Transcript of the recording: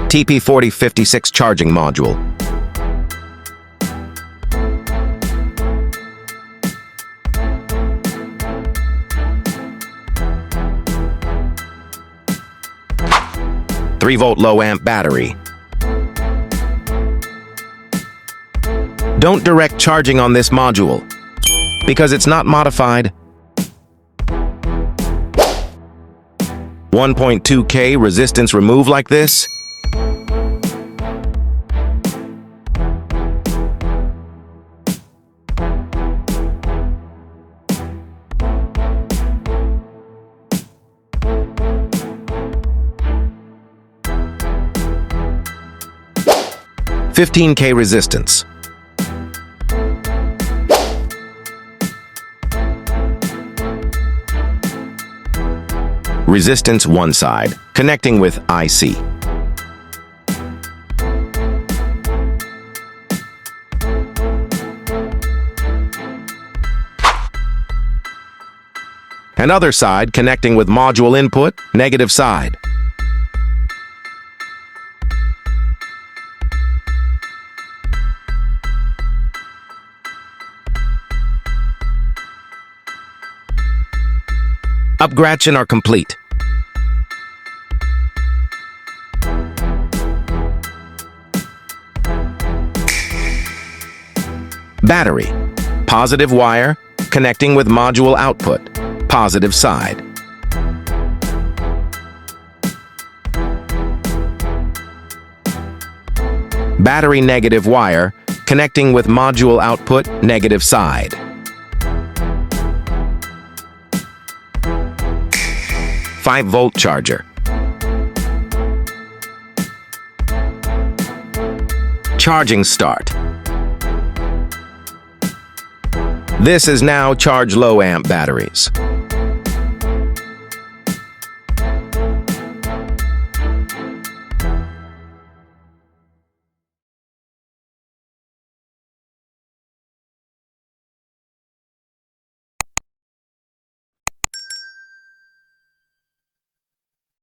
Tp4056 charging module. Volt low amp battery. Don't direct charging on this module because it's not modified. 1.2K resistance remove like this. $15K resistance. Resistance one side, connecting with IC. And other side connecting with module input, negative side. Upgradation are complete. Battery. Positive wire connecting with module output, positive side. Battery negative wire connecting with module output, negative side. 5-volt charger. Charging start. This is now charge low amp batteries.